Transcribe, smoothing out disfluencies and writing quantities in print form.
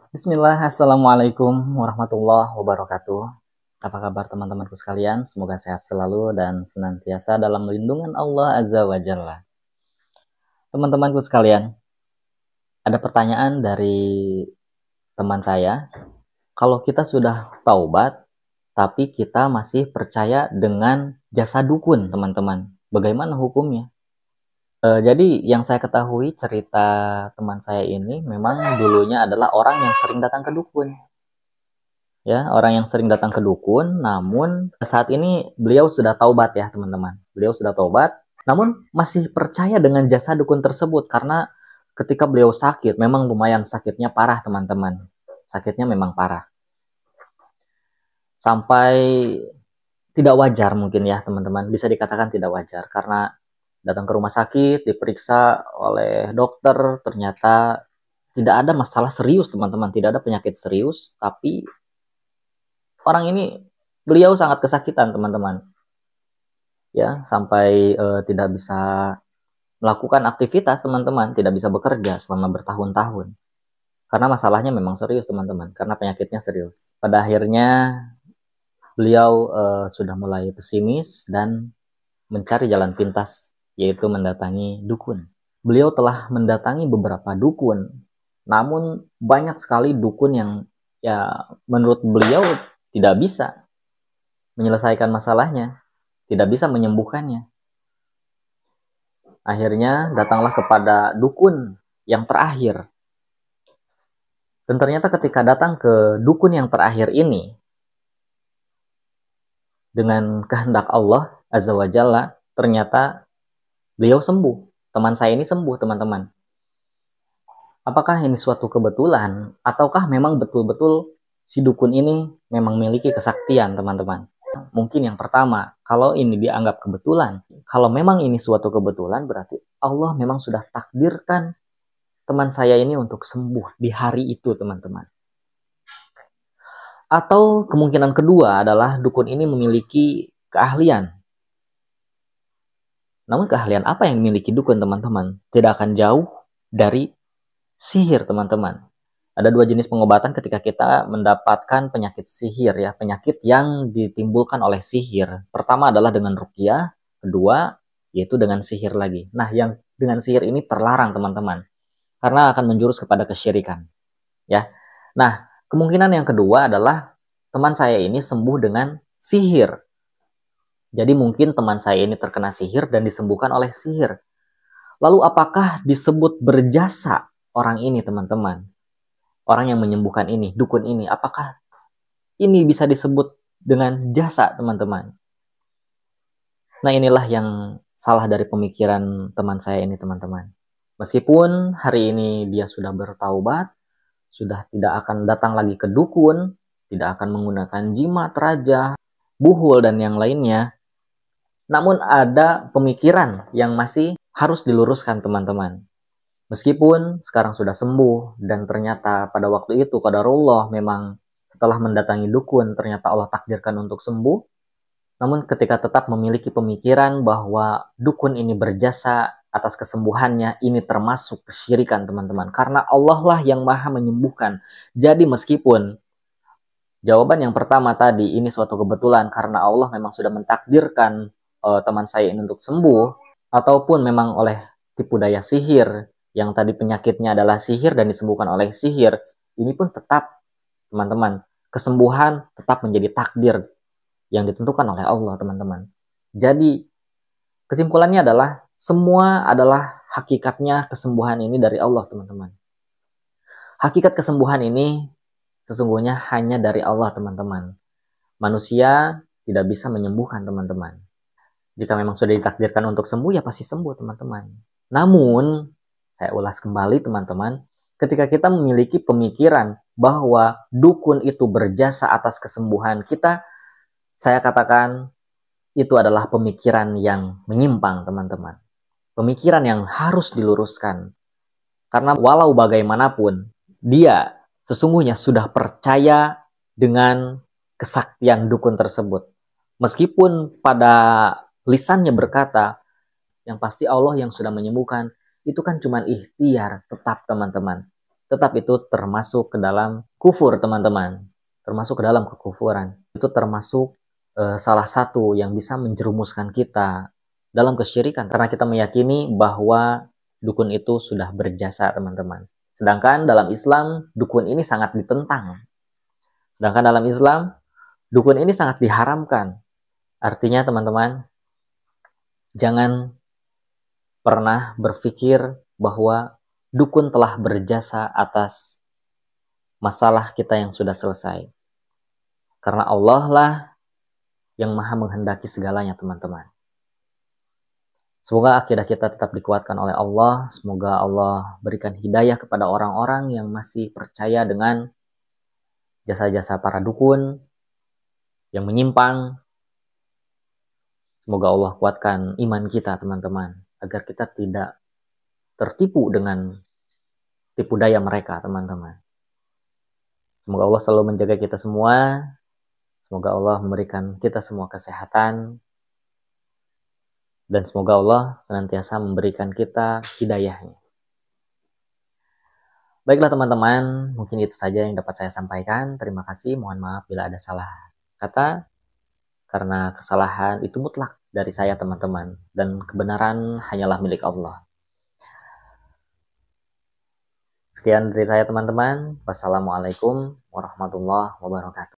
Bismillah, Assalamualaikum warahmatullahi wabarakatuh. Apa kabar teman-temanku sekalian? Semoga sehat selalu dan senantiasa dalam lindungan Allah Azza wa Jalla. Teman-temanku sekalian, ada pertanyaan dari teman saya. Kalau kita sudah taubat, tapi kita masih percaya dengan jasa dukun, teman-teman. Bagaimana hukumnya? Jadi yang saya ketahui cerita teman saya ini memang dulunya adalah orang yang sering datang ke dukun. Ya, orang yang sering datang ke dukun, namun saat ini beliau sudah taubat ya, teman-teman. Beliau sudah taubat, namun masih percaya dengan jasa dukun tersebut karena ketika beliau sakit, memang lumayan sakitnya parah, teman-teman. Sakitnya memang parah. Sampai tidak wajar mungkin ya, teman-teman. Bisa dikatakan tidak wajar karena datang ke rumah sakit, diperiksa oleh dokter, ternyata tidak ada masalah serius, teman-teman. Tidak ada penyakit serius, tapi orang ini beliau sangat kesakitan, teman-teman. Ya, sampai tidak bisa melakukan aktivitas, teman-teman, tidak bisa bekerja selama bertahun-tahun. Karena masalahnya memang serius, teman-teman, karena penyakitnya serius. Pada akhirnya beliau sudah mulai pesimis dan mencari jalan pintas, yaitu mendatangi dukun. Beliau telah mendatangi beberapa dukun, namun banyak sekali dukun yang ya menurut beliau tidak bisa menyelesaikan masalahnya, tidak bisa menyembuhkannya. Akhirnya datanglah kepada dukun yang terakhir. Dan ternyata ketika datang ke dukun yang terakhir ini, dengan kehendak Allah Azza wa Jalla, ternyata beliau sembuh. Teman saya ini sembuh, teman-teman. Apakah ini suatu kebetulan, ataukah memang betul-betul si dukun ini memang memiliki kesaktian, teman-teman? Mungkin yang pertama, kalau ini dianggap kebetulan, kalau memang ini suatu kebetulan, berarti Allah memang sudah takdirkan teman saya ini untuk sembuh di hari itu, teman-teman. Atau kemungkinan kedua adalah dukun ini memiliki keahlian. Namun keahlian apa yang dimiliki dukun, teman-teman? Tidak akan jauh dari sihir, teman-teman. Ada dua jenis pengobatan ketika kita mendapatkan penyakit sihir ya, penyakit yang ditimbulkan oleh sihir. Pertama adalah dengan ruqyah, kedua yaitu dengan sihir lagi. Nah, yang dengan sihir ini terlarang, teman-teman, karena akan menjurus kepada kesyirikan. Ya. Nah, kemungkinan yang kedua adalah teman saya ini sembuh dengan sihir. Jadi mungkin teman saya ini terkena sihir dan disembuhkan oleh sihir. Lalu apakah disebut berjasa orang ini, teman-teman? Orang yang menyembuhkan ini, dukun ini, apakah ini bisa disebut dengan jasa, teman-teman? Nah, inilah yang salah dari pemikiran teman saya ini, teman-teman. Meskipun hari ini dia sudah bertaubat, sudah tidak akan datang lagi ke dukun, tidak akan menggunakan jimat, raja, buhul, dan yang lainnya, namun ada pemikiran yang masih harus diluruskan, teman-teman. Meskipun sekarang sudah sembuh dan ternyata pada waktu itu qadarullah memang setelah mendatangi dukun ternyata Allah takdirkan untuk sembuh, namun ketika tetap memiliki pemikiran bahwa dukun ini berjasa atas kesembuhannya, ini termasuk kesyirikan, teman-teman, karena Allah lah yang maha menyembuhkan. Jadi meskipun jawaban yang pertama tadi ini suatu kebetulan karena Allah memang sudah mentakdirkan teman saya ini untuk sembuh, ataupun memang oleh tipu daya sihir yang tadi penyakitnya adalah sihir dan disembuhkan oleh sihir, ini pun tetap, teman-teman, kesembuhan tetap menjadi takdir yang ditentukan oleh Allah, teman-teman. Jadi kesimpulannya adalah semua adalah hakikatnya kesembuhan ini dari Allah, teman-teman. Hakikat kesembuhan ini sesungguhnya hanya dari Allah, teman-teman. Manusia tidak bisa menyembuhkan, teman-teman. Jika memang sudah ditakdirkan untuk sembuh, ya pasti sembuh, teman-teman. Namun, saya ulas kembali, teman-teman, ketika kita memiliki pemikiran bahwa dukun itu berjasa atas kesembuhan kita, saya katakan itu adalah pemikiran yang menyimpang, teman-teman. Pemikiran yang harus diluruskan. Karena walau bagaimanapun, dia sesungguhnya sudah percaya dengan kesaktian dukun tersebut. Meskipun pada lisannya berkata, yang pasti Allah yang sudah menyembuhkan, itu kan cuma ikhtiar tetap, teman-teman. tetap itu termasuk ke dalam kufur, teman-teman. Termasuk ke dalam kekufuran. Itu termasuk salah satu yang bisa menjerumuskan kita dalam kesyirikan, karena kita meyakini bahwa dukun itu sudah berjasa, teman-teman. Sedangkan dalam Islam, dukun ini sangat ditentang. Sedangkan dalam Islam, dukun ini sangat diharamkan. Artinya, teman-teman, jangan pernah berpikir bahwa dukun telah berjasa atas masalah kita yang sudah selesai. Karena Allah lah yang maha menghendaki segalanya, teman-teman. Semoga akidah kita tetap dikuatkan oleh Allah. Semoga Allah berikan hidayah kepada orang-orang yang masih percaya dengan jasa-jasa para dukun yang menyimpang. Semoga Allah kuatkan iman kita, teman-teman, agar kita tidak tertipu dengan tipu daya mereka, teman-teman. Semoga Allah selalu menjaga kita semua. Semoga Allah memberikan kita semua kesehatan. Dan semoga Allah senantiasa memberikan kita hidayahnya. Baiklah teman-teman, mungkin itu saja yang dapat saya sampaikan. Terima kasih, mohon maaf bila ada salah kata. Karena kesalahan itu mutlak dari saya, teman-teman. Dan kebenaran hanyalah milik Allah. Sekian dari saya, teman-teman. Wassalamualaikum warahmatullahi wabarakatuh.